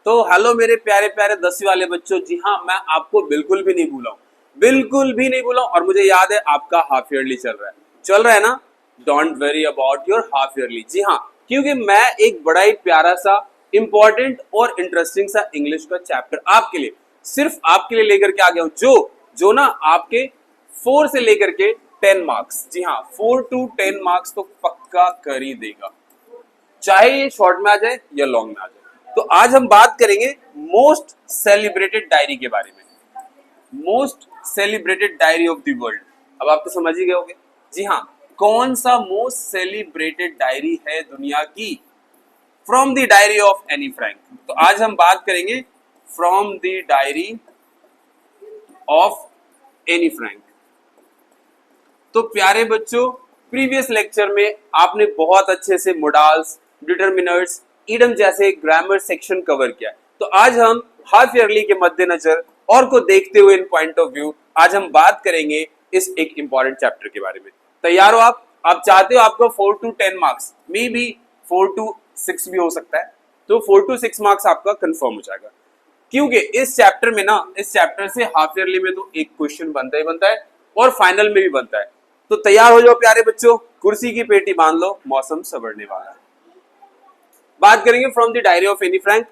तो हेलो मेरे प्यारे प्यारे 10वीं वाले बच्चों, जी हाँ, मैं आपको बिल्कुल भी नहीं भूला हूँ, बिल्कुल भी नहीं भूला हूँ। और मुझे याद है आपका हाफ ईयरली चल रहा है ना। Don't worry about your half yearly. जी हाँ, क्योंकि मैं एक बड़ा ही प्यारा सा इंपॉर्टेंट और इंटरेस्टिंग सा इंग्लिश का चैप्टर आपके लिए, सिर्फ आपके लिए लेकर के आ गया हूँ, जो जो ना आपके 4 से लेकर के 10 मार्क्स, जी हाँ 4 to 10 मार्क्स तो पक्का कर ही देगा, चाहे ये शॉर्ट में आ जाए या लॉन्ग में आ जाए। तो आज हम बात करेंगे मोस्ट सेलिब्रेटेड डायरी के बारे में। Most celebrated diary of the world. अब आप तो समझ ही गए होंगे, जी हाँ, कौन सा मोस्ट सेलिब्रेटेड डायरी है दुनिया की। From the diary of Anne Frank. तो आज हम बात करेंगे from the diary of Anne Frank. तो प्यारे बच्चों, प्रीवियस लेक्चर में आपने बहुत अच्छे से मोडाल्स, डिटर्मिनर्स, इडम जैसे ग्रामर सेक्शन कवर किया। तो आज हम हाफ ईयरली के मद्देनजर और को देखते हुए इन पॉइंट ऑफ व्यू आज हम बात करेंगे इस एक इंपॉर्टेंट चैप्टर के बारे में। तैयार हो आप चाहते हो आपको 4 to 10 marks, may be 4 to 6 भी हो सकता है, तो 4 to 6 मार्क्स आपका कंफर्म हो जाएगा। क्योंकि इस चैप्टर में ना, इस चैप्टर से हाफ ईयरली में तो एक क्वेश्चन बनता ही बनता है और फाइनल में भी बनता है। तो तैयार हो जाओ प्यारे बच्चों, कुर्सी की पेटी बांध लो, मौसम सवरने वाला है। बात करेंगे from the diary of Anne Frank.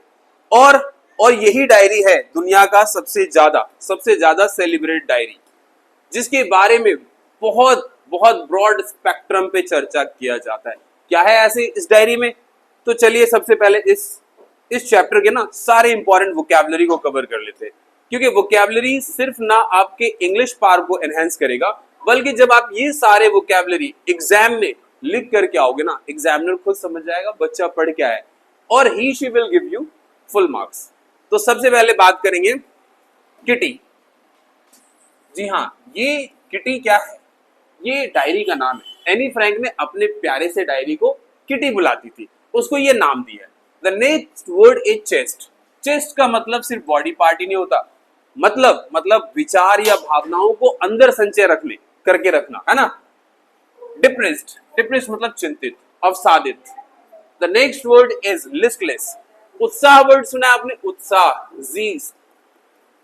और यही डायरी है दुनिया का सबसे ज्यादा सेलिब्रेट डायरी, जिसके बारे में बहुत बहुत ब्रॉड स्पेक्ट्रम पे चर्चा किया जाता है। क्या है ऐसे इस डायरी में? तो चलिए सबसे पहले इस चैप्टर के ना सारे इंपॉर्टेंट वोकैबुलरी को कवर कर लेते हैं, क्योंकि वोकैबुलरी सिर्फ ना आपके इंग्लिश पार्ट को एनहेंस करेगा, बल्कि जब आप ये सारे वोकैबुलरी एग्जाम में लिख करके आओगे ना, एग्जामिनर खुद समझ जाएगा बच्चा पढ़ क्या है, और he she will give you full marks. तो सबसे पहले बात करेंगे किटी। जी हाँ, ये किटी क्या है? ये डायरी का नाम है। एनी फ्रैंक ने अपने प्यारे से डायरी को किटी बुलाती थी, उसको ये नाम दिया है। The next word is chest. Chest का मतलब सिर्फ बॉडी पार्ट ही नहीं होता, मतलब विचार या भावनाओं को अंदर संचय रखने करके रखना, है ना। डिप्रेस्ड मतलब चिंतित, अवसादित। The next word is listless. उत्साह वर्ड सुना है आपने, उत्साह, जीस,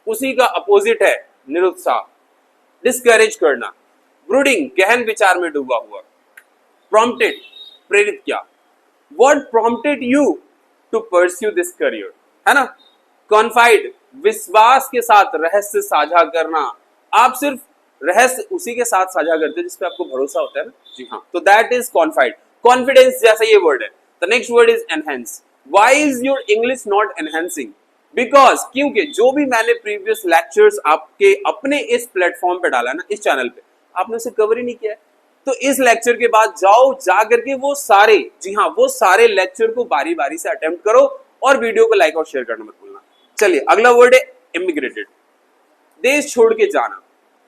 उसी का अपोजिट है निरुत्साह। डिस्करेज करना। ब्रूडिंग, गहन विचार में डूबा हुआ। प्रॉम्प्टेड, प्रेरित किया। What prompted you to pursue this career, है ना। कॉन्फाइड, विश्वास के साथ रहस्य साझा करना। आप सिर्फ रहस्य उसी के साथ साझा करते हैं जिस पे आपको भरोसा होता है ना। जी हाँ, तो दैट इज कॉन्फाइड। कॉन्फिडेंस जैसा ये वर्ड है। The next word is enhance. Why is your English not enhancing? Because, क्योंकि जो भी मैंने प्रीवियस लेक्चर्स आपके अपने इस प्लेटफॉर्म पे डाला ना, इस चैनल पे, आपने उसे कवर ही नहीं किया है। तो इस लेक्चर के बाद जा करके वो सारे, जी हाँ, वो सारे लेक्चर को बारी बारी से अटेम्प्ट करो और वीडियो को लाइक और शेयर करना मत भूलना। चलिए अगला वर्ड है इमिग्रेटेड। देश छोड़ के जाना।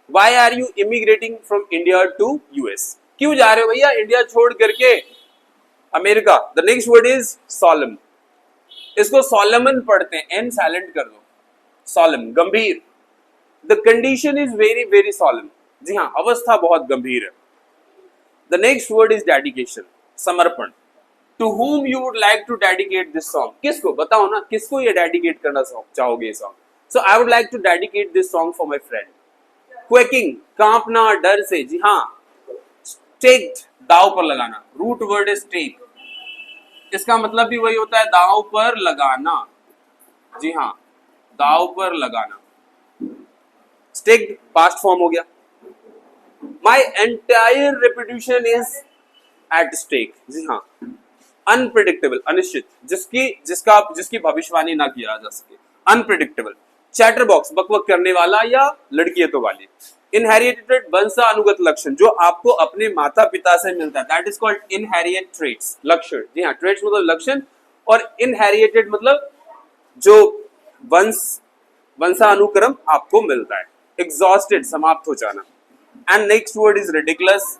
Why are you immigrating from India to US? क्यों जा रहे हो भैया इंडिया छोड़ करके America? The next word is solemn। इसको सोलमन पढ़ते हैं, एन साइलेंट कर दो, solemn, गंभीर। The condition is very very solemn। जी हाँ, अवस्था बहुत गंभीर है। The next word is dedication, समर्पण। To whom you would like to dedicate this song? किसको? बताओ ना, किसको ये डेडिकेट करना चाहोगे ये song? So I would like to dedicate this song for my friend। क्वेकिंग, कांपना डर से। जी हाँ, स्टेक्ड, दाव पर लगाना। रूट वर्ड इज स्टेक, इसका मतलब भी वही होता है, दाव पर लगाना। जी हाँ, दाव पर लगाना। स्टेक्ड पास्ट फॉर्म हो गया। My entire reputation is at stake. जी हाँ, अनप्रिडिक्टेबल, अनिश्चित, जिसकी भविष्यवाणी ना किया जा सके, अनप्रिडिक्टेबल। चैटर बॉक्स, बकबक करने वाला या लड़कियतों वाली। इनहेरिटेड, वंशानुगत लक्षण, जो आपको अपने माता पिता से मिलता है, that is called inherited traits, लक्षण। जी हाँ, ट्रेट्स मतलब लक्षण, और इनहेरिटेड मतलब जो वंशानुक्रम आपको मिलता है। एग्जॉस्टेड, समाप्त हो जाना। And next word is ridiculous,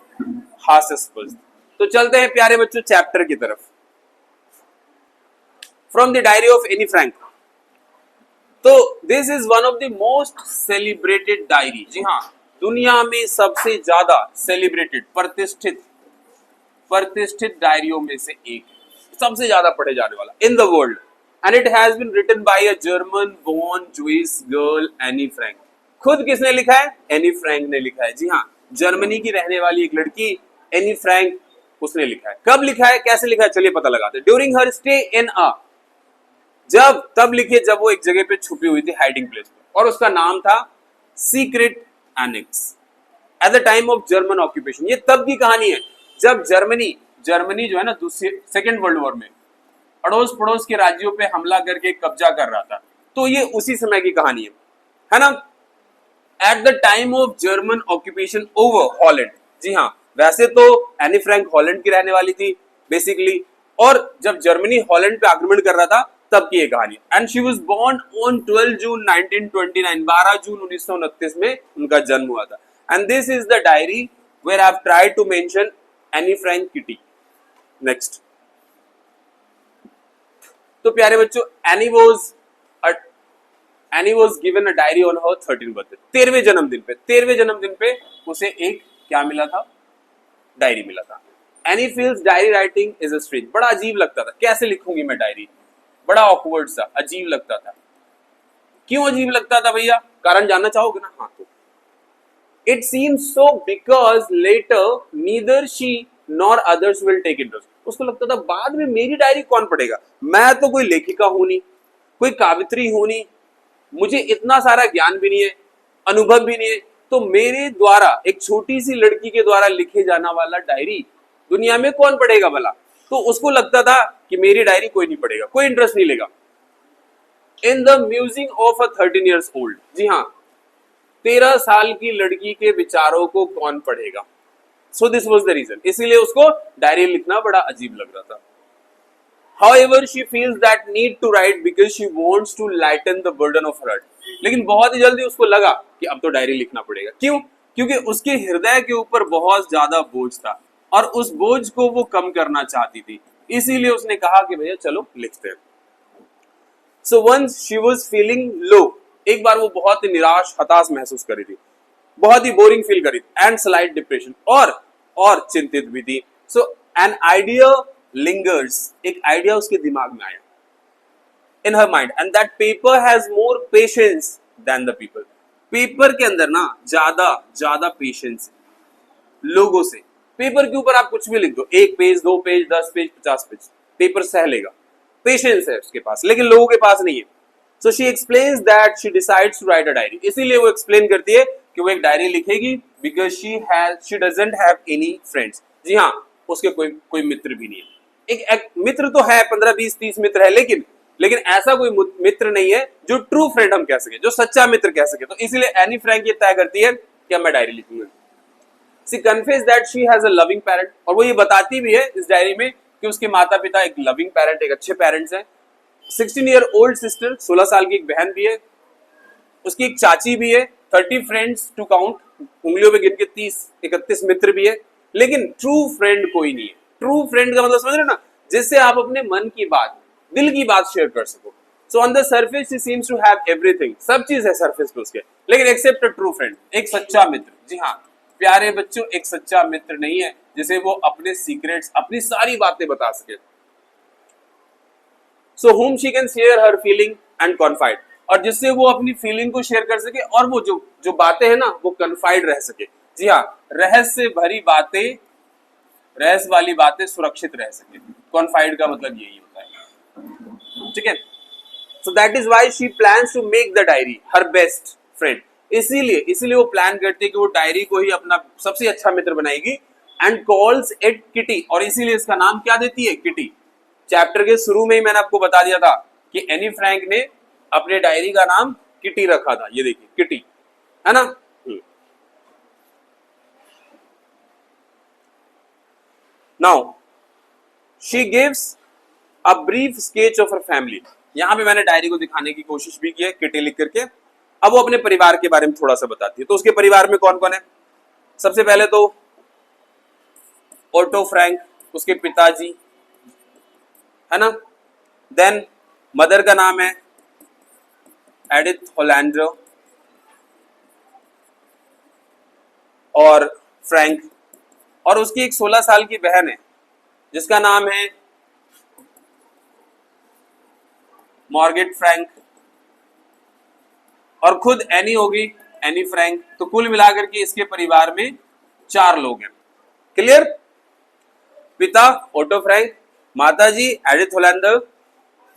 हास्यास्पद। तो चलते हैं प्यारे बच्चों चैप्टर की तरफ। From the diary of Anne Frank. तो this is one of the most celebrated diary. जी हाँ, दुनिया में सबसे ज्यादा सेलिब्रेटेड, प्रतिष्ठित डायरियों में से एक, सबसे ज्यादा पढ़े जाने वाला in the world. And it has been written by a German born Jewish girl Anne Frank. खुद किसने लिखा है? एनी फ्रैंक ने लिखा है। जी हाँ, जर्मनी की रहने वाली एक लड़की एनी फ्रैंक, उसने लिखा है। कब लिखा है, कैसे लिखा है, चलिए पता लगाते हैं। ड्यूरिंग हर स्टे इन अ, जब तब लिखी जब वो एक जगह पे छुपी हुई थी, हाइडिंग प्लेस पे, और उसका नाम था secret annex eight the time of German occupation. ये तब की कहानी है जब जर्मनी जो है ना, दूसरे सेकेंड वर्ल्ड वॉर में अड़ोस पड़ोस के राज्यों पे हमला करके कब्जा कर रहा था। तो ये उसी समय की कहानी है ना। At the time of German occupation over Holland. जी हाँ, वैसे तो एनी फ्रैंक हॉलैंड की रहने वाली थी बेसिकली, और जब जर्मनी हॉलैंड पे आक्रमण कर रहा था तब की ये कहानी। And she was born on 12 जून 1929, 12 जून 1929 में उनका जन्म हुआ था। And this is the diary where I have tried to mention Anne Frank Kitty. Next, तो प्यारे बच्चों, Anne was given a diary on her 13th birthday. 13वें जन्मदिन पे उसे एक क्या मिला था? डायरी मिला था। Any feels diary writing is a strange. बड़ा अजीब लगता था, कैसे लिखूंगी मैं डायरी, बड़ा ऑकवर्ड सा, अजीब लगता था। क्यों अजीब लगता था भैया? कारण जानना चाहोगे ना? हाँ, तो it seems so because later neither she nor others will take interest. उसको लगता था बाद में मेरी डायरी कौन पढ़ेगा, मैं तो कोई लेखिका हूं नहीं, कोई कावित्री हूं नहीं, मुझे इतना सारा ज्ञान भी नहीं है, अनुभव भी नहीं है, तो मेरे द्वारा, एक छोटी सी लड़की के द्वारा लिखे जाना वाला डायरी दुनिया में कौन पढ़ेगा भला? तो उसको लगता था कि मेरी डायरी कोई नहीं पढ़ेगा, कोई इंटरेस्ट नहीं लेगा। In the musing of a 13 years old। जी हाँ, 13 साल की लड़की के विचारों को कौन पढ़ेगा? So this was the reason, इसीलिए उसको डायरी लिखना बड़ा अजीब लग रहा था। However, she feels that need to write because she wants to lighten the burden of her heart। लेकिन बहुत ही जल्दी उसको लगा कि अब तो डायरी लिखना पड़ेगा। क्यों? क्योंकि उसके हृदय के ऊपर बहुत ज्यादा बोझ था और उस बोझ को वो कम करना चाहती थी, इसीलिए उसने कहा कि भैया चलो लिखते हैं। So once she was feeling low, एक बार वो बहुत ही निराश, हताश महसूस कर रही थी, बहुत ही बोरिंग फील करी थी, एंड स्लाइट डिप्रेशन, और चिंतित भी थी। सो एन आइडिया लिंगर्स, एक आइडिया उसके दिमाग में आया, in her mind, and that paper has more patience than the people. Paper के अंदर ना ज्यादा पेशेंस लोगों से। पेपर के ऊपर आप कुछ भी लिख दो, 1 page, 2 page, 10 page, 50 page, paper सह लेगा, पेशेंस है उसके पास, लेकिन लोगों के पास नहीं है। So she explains that she decides to write a diary. इसीलिए वो एक्सप्लेन करती है कि वो एक डायरी लिखेगी, because she doesn't have any friends. जी हाँ, उसके कोई मित्र भी नहीं है। एक मित्र तो है, 15, 20, 30 मित्र है, लेकिन ऐसा कोई मित्र नहीं है जो ट्रू फ्रेंड हम कह सके, जो सच्चा मित्र कह सके। तो इसीलिए एनी फ्रैंक ये तय करती है कि अब मैं डायरी लिखूंगी। She confess that she has a loving parent, और वो ये बताती भी है इस डायरी में कि उसके माता पिता एक लविंग पेरेंट, एक अच्छे पेरेंट्स हैं। 16 year old सिस्टर, 16 साल की एक बहन भी है, उसकी एक चाची भी है, 30 फ्रेंड्स टू काउंट, उंगलियों पे गिन के 30-31 मित्र भी है, लेकिन ट्रू फ्रेंड कोई नहीं है। ट्रू फ्रेंड का मतलब समझ रहे हो ना, जिससे आप अपने मन की बात, दिल की बात शेयर कर सको। So on the surface she seems to have everything, सब चीज है सरफेस पे उसके, लेकिन एक्सेप्ट अ ट्रू फ्रेंड, एक सच्चा मित्र। जी हाँ प्यारे बच्चों, एक सच्चा मित्र नहीं है जिसे वो अपने सीक्रेट्स, अपनी सारी बातें बता सके। सो whom she can share her feeling and confide, और जिससे वो अपनी फीलिंग को शेयर कर सके, और वो जो बातें हैं ना, वो कन्फाइड रह सके। जी हाँ, रहस्य भरी बातें, रहस्य वाली बातें सुरक्षित रह सके। कॉन्फाइड का मतलब यही होता है, ठीक है। So that is why she plans to make the diary her best friend. इसीलिए वो प्लान करती है कि वो डायरी को ही अपना सबसे अच्छा मित्र बनाएगी, एंड कॉल्स इट किटी, और इसीलिए इसका नाम क्या देती है? किटी। चैप्टर के शुरू में ही मैंने आपको बता दिया था कि एनी फ्रैंक ने अपने डायरी का नाम किटी रखा था। ये देखिए किटी, है ना। Now she gives a brief sketch of her family. यहां पे मैंने डायरी को दिखाने की कोशिश भी की है किटी लिख करके। अब वो अपने परिवार के बारे में थोड़ा सा बताती है। तो उसके परिवार में कौन कौन है? सबसे पहले तो ओटो फ्रैंक, उसके पिताजी, है ना। देन मदर का नाम है एडिथ होलैंडर, और फ्रैंक, और उसकी एक 16 साल की बहन है जिसका नाम है मॉर्गेट फ्रैंक और खुद एनी होगी, एनी फ्रैंक। तो कुल मिलाकर के इसके परिवार में 4 लोग हैं। क्लियर? पिता ओटो फ्रैंक, माताजी एडिथ होलैंडर,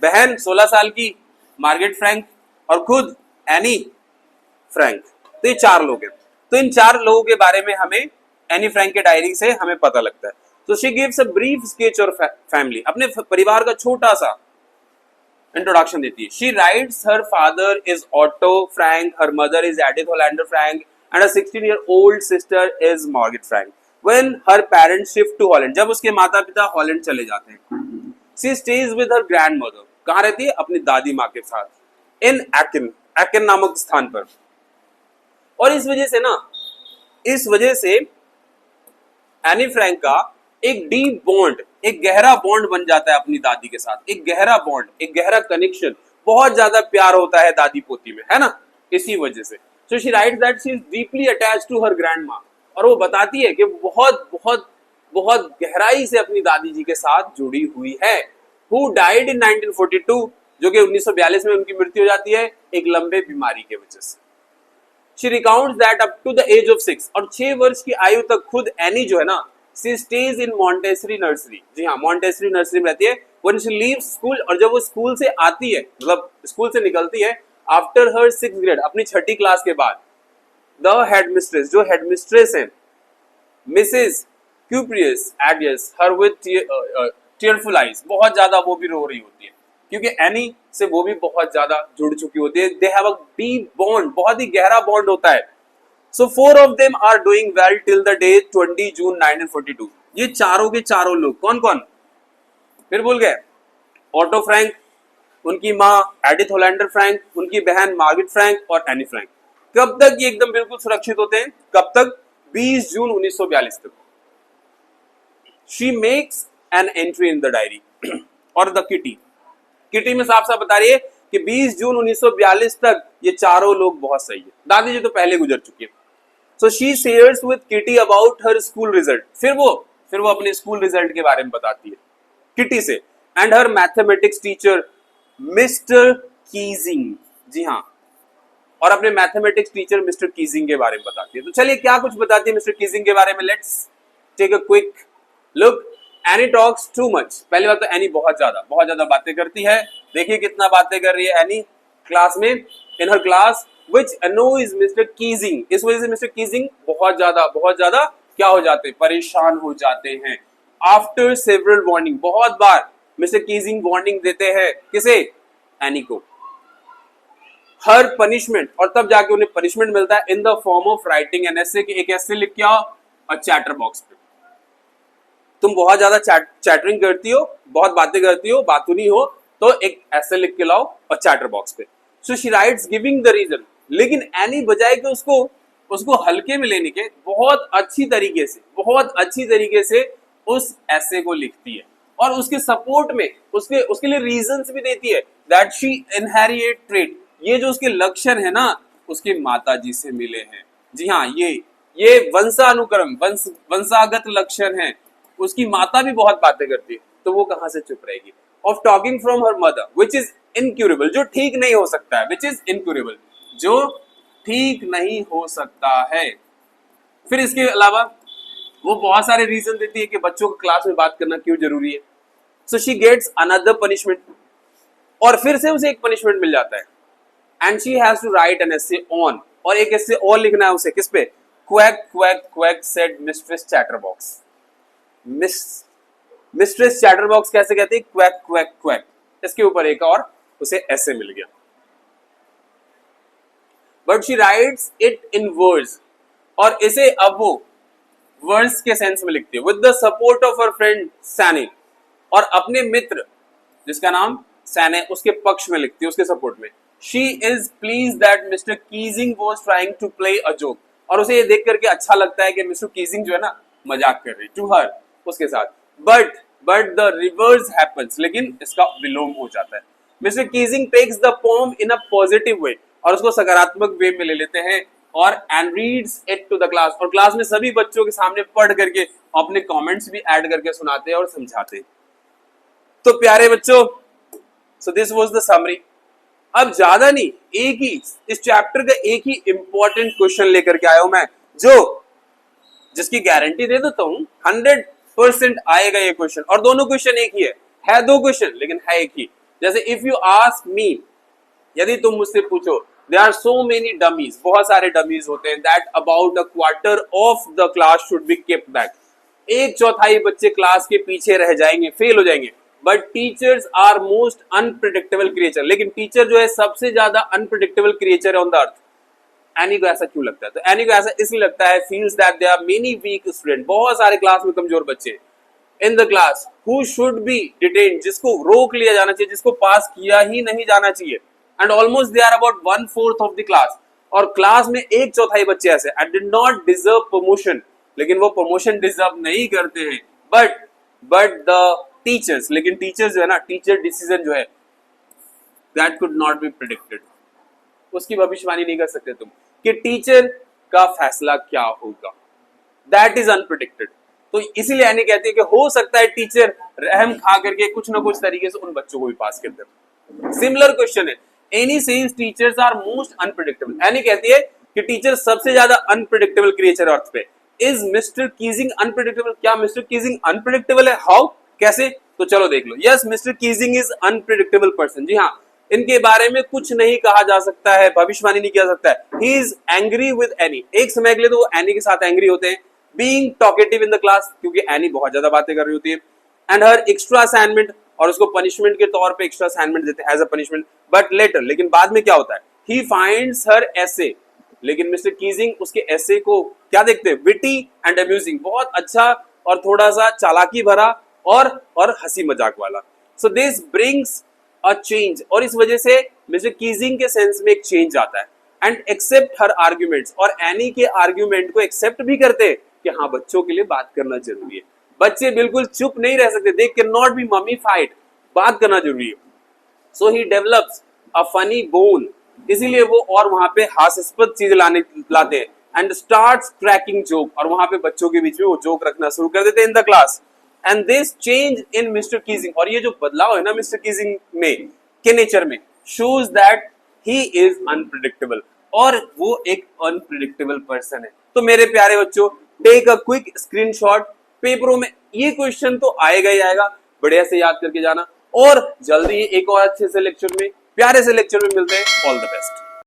बहन 16 साल की मार्गेट फ्रैंक और खुद एनी फ्रैंक। तो ये 4 लोग हैं। तो इन 4 लोगों के बारे में हमें एनी फ्रैंक के डायरी से हमें पता लगता है। तो she gives a brief sketch और फैमिली, अपने परिवार का छोटा सा इंट्रोडक्शन देती है। She writes her father is Otto Frank, her mother is Edith Hollander Frank and a 16-year-old sister is Margot Frank. When her parents shift to Holland, जब उसके माता पिता हॉलैंड चले जाते हैं। She stays with her grandmother, कहाँ रहती है? अपनी दादी माँ के साथ, इन एक्न, एक्न नामक स्थान पर। और इस वजह से एनी फ्रैंक का एक डीप बॉन्ड, एक गहरा बॉन्ड बन जाता है अपनी दादी के साथ, एक गहरा बॉन्ड, एक गहरा कनेक्शन, बहुत ज्यादा प्यार होता है दादी पोती में, है ना? इसी वजह से so she writes that she is deeply attached to her grandma, और वो बताती है कि बहुत बहुत बहुत गहराई से अपनी दादी जी के साथ जुड़ी हुई है। हु डाइड इन 1942, जो कि 1942 में उनकी मृत्यु हो जाती है एक लंबे बीमारी के वजह से। She recounts that up to the age of 6, और 6 वर्ष की आयु तक खुद एनी जो है ना, she stays in Montessori nursery, जी हाँ Montessori nursery में रहती है। When she leaves school, और जब वो स्कूल से आती है, मतलब स्कूल से निकलती है, after her 6th grade, अपनी 6ठी क्लास के बाद, the headmistress, जो headmistress है Mrs. Cuprius adds her with tearful eyes, बहुत ज्यादा वो भी रो रही होती है क्योंकि एनी से वो भी बहुत ज्यादा जुड़ चुकी होती है। They have a deep bond, बहुत ही गहरा बॉन्ड होता है। So 4 of them are doing well till the day 20 June 1942। ये चारों के चारों लोग कौन कौन? फिर भूल गए? ऑटो फ्रैंक, उनकी माँ एडिथ होलैंडर फ्रैंक, उनकी बहन मार्गेट फ्रैंक और एनी फ्रैंक। कब तक ये एकदम बिल्कुल सुरक्षित होते हैं? कब तक? 20 जून 1942 तक। She makes an entry in the diary और द किटी में साफ साफ बता रही है कि 20 जून 1942 तक ये चारों लोग बहुत सही है। दादी जी तो पहले गुजर चुकी है। So she shares with kitty about her school result, फिर वो अपने स्कूल रिजल्ट के बारे में बताती है किटी से। And her mathematics teacher Mister Keesing, जी हाँ, और अपने मैथमेटिक्स टीचर मिस्टर कीजिंग के बारे में बताती है। तो चलिए क्या कुछ बताती है मिस्टर कीजिंग के बारे में, let's take a quick look. Anne talks too much, पहली बात तो एनी बहुत ज्यादा बातें करती है। देखिए कितना बातें कर रही है एनी क्लास में, इन हर क्लास, विच अनोइज मिस्टर कीजिंग, इस वजह से मिस्टर कीजिंग बहुत ज्यादा क्या हो जाते हैं? परेशान हो जाते हैं। आफ्टर सेवरल वार्निंग, बहुत बार मिस्टर कीजिंग वार्निंग देते हैं, किसे? एनी को। हर पनिशमेंट, और तब जाके उन्हें पनिशमेंट मिलता है in the form of writing an essay, कि एक एसे लिख के आओ और चैटर बॉक्स पे। तुम बहुत ज्यादा चैटरिंग करती हो, बहुत बातें करती हो, बातूनी हो, तो एक ऐसे लिख के लाओ और चैटर बॉक्स पे। So she writes giving the reason, लेकिन एनी बजाय के उसको हल्के में लेने के बहुत अच्छी तरीके से उस ऐसे को लिखती है और उसके सपोर्ट में उसके लिए रीजंस भी देती है। दैट शी इनहेरिट ट्रेट, ये जो उसके लक्षण है ना, उसके माताजी से मिले हैं। जी हाँ, ये वंशानुक्रम, वंशागत लक्षण है। उसकी माता भी बहुत बातें करती है, तो वो कहां से चुप रहेगी? Of talking from her mother which is incurable, जो ठीक नहीं हो सकता है, विच इज इनक्यूरेबल, जो ठीक नहीं हो सकता है। फिर इसके अलावा वो बहुत सारे रीजन देती है कि बच्चों को क्लास में बात करना क्यों जरूरी है। So she gets another punishment, और फिर से उसे एक पनिशमेंट मिल जाता है। And she has to write an essay on, और एक एसे और लिखना है उसे, किस पे? Quack quack quack said mistress chatterbox. Mistress chatterbox कैसे कहते हैं? Quack quack quack. इसके ऊपर एक और उसे ऐसे मिल गया। But she writes it in words, और इसे अब वो वर्ड्स के सेंस में लिखती है। With the support of her friend Saini, और अपने मित्र जिसका नाम सैन है उसके पक्ष में लिखती है, उसके सपोर्ट में। She is please that Mr Keesing was trying to play a joke, और उसे ये देख करके अच्छा लगता है कि मिस्टर कीजिंग जो है ना मजाक कर रही टू हर, उसके साथ। बट द रिवर्स हैपेंस, लेकिन इसका विलोम हो जाता है। Mr Keesing takes the poem in a positive way, और उसको सकारात्मक वे में ले लेते हैं, और and reads it to the class, और क्लास में सभी बच्चों के सामने पढ़ करके अपने कमेंट्स भी ऐड करके सुनाते हैं और समझाते हैं। तो प्यारे बच्चों, so this was the summary. अब ज्यादा नहीं, एक ही इस चैप्टर का एक ही इंपॉर्टेंट क्वेश्चन लेकर के आया हूं मैं, जिसकी गारंटी दे देता हूं 100% आएगा ये क्वेश्चन। और दोनों क्वेश्चन एक ही है दो क्वेश्चन लेकिन है एक ही। जैसे इफ यू आस्क मी, यदि तुम मुझसे पूछो, there are so many dummies, बहुत सारे डमीज होते हैं, that about a quarter of the class should be kept back, एक चौथाई बच्चे क्लास के पीछे रह जाएंगे, फेल हो जाएंगे। But teachers are most unpredictable creature, लेकिन टीचर जो है सबसे ज्यादा अनप्रिडिक्टेबल क्रिएचर है ऑन द अर्थ। एनी को ऐसा क्यों लगता है? तो एनी को ऐसा इसलिए लगता है, feels that there are many weak student, बहुत सारे क्लास में कमजोर बच्चे in the class, who should be detained, जिसको रोक लिया जाना चाहिए, जिसको पास किया ही नहीं जाना चाहिए। And almost they are about 1/4 of the class, और क्लास में एक चौथाई बच्चे ऐसे and did not deserve promotion, लेकिन वो प्रमोशन डिजर्व नहीं करते हैं। बट द टीचर्स, लेकिन टीचर्स जो है ना, टीचर डिसीजन जो है that could not be predicted, उसकी भविष्यवाणी नहीं कर सकते तुम कि टीचर का फैसला क्या होगा, दैट इज अनप्रेडिक्टेड। तो इसीलिए एनी कहती है कि हो सकता है टीचर रहम खा करके कुछ ना कुछ तरीके से उन बच्चों को भी पास कर दे। सिमिलर क्वेश्चन है, Anne says teachers are most unpredictable, Anne कहती है कि टीचर सबसे ज्यादा अनप्रेडिक्टेबल क्रिएचर अर्थ पे। इज मिस्टर कीजिंग अनप्रेडिक्टेबल, क्या मिस्टर कीजिंग अनप्रेडिक्टेबल है? हाउ, कैसे? तो चलो देख लो। Yes, Mister Keesing is unpredictable person, जी हाँ, इनके बारे में कुछ नहीं कहा जा सकता है, भविष्यवाणी नहीं किया सकता है। He is angry with any, एक समय के लिए तो वो एनी के साथ एंग्री होते हैं। Being talkative in the class, क्योंकि एनी बहुत ज्यादा बातें कर रही होती है। एंड हर एक्स्ट्रा असाइनमेंट, और उसको पनिशमेंट के तौर पे एक्स्ट्रा असाइनमेंट देते हैं as a punishment. But later, लेकिन बाद में क्या होता है? ही फाइंड्स हर ऐसे, लेकिन मिस्टर कीजिंग उसके ऐसे को क्या देखते हैं? विटी एंड अम्यूजिंग, बहुत अच्छा और थोड़ा सा चालाकी भरा और हंसी मजाक वाला। So this brings a change, और इस वजह से मिस्टर कीजिंग के सेंस में एक चेंज आता है। एंड एक्सेप्ट हर आर्ग्यूमेंट्स, और एनी के आर्ग्यूमेंट को एक्सेप्ट भी करते हैं कि हाँ, बच्चों के लिए बात करना जरूरी है। बच्चे बिल्कुल चुप नहीं रह सकते, दे कैन नॉट बी मम्मीफाइड, बात करना जरूरी है। सो ही डेवलप्स अ फनी बोन, इसीलिए वो और वहां पे हास्यास्पद चीज लाते हैं। एंड स्टार्ट्स क्रैकिंग जोक, और वहां पे बच्चों के बीच में वो जोक रखना शुरू कर देते हैं इन the class. And this change in mister Keesing, और ये जो बदलाव है ना मिस्टर कीजिंग में के नेचर में, shows that he is unpredictable, और वो एक अनप्रिडिक्टेबल पर्सन है। तो मेरे प्यारे बच्चों, टेक अ क्विक स्क्रीनशॉट, पेपरों में ये क्वेश्चन तो आएगा ही आएगा, बढ़िया से याद करके जाना। और जल्दी एक और अच्छे से लेक्चर में, प्यारे से लेक्चर में मिलते हैं। All the best.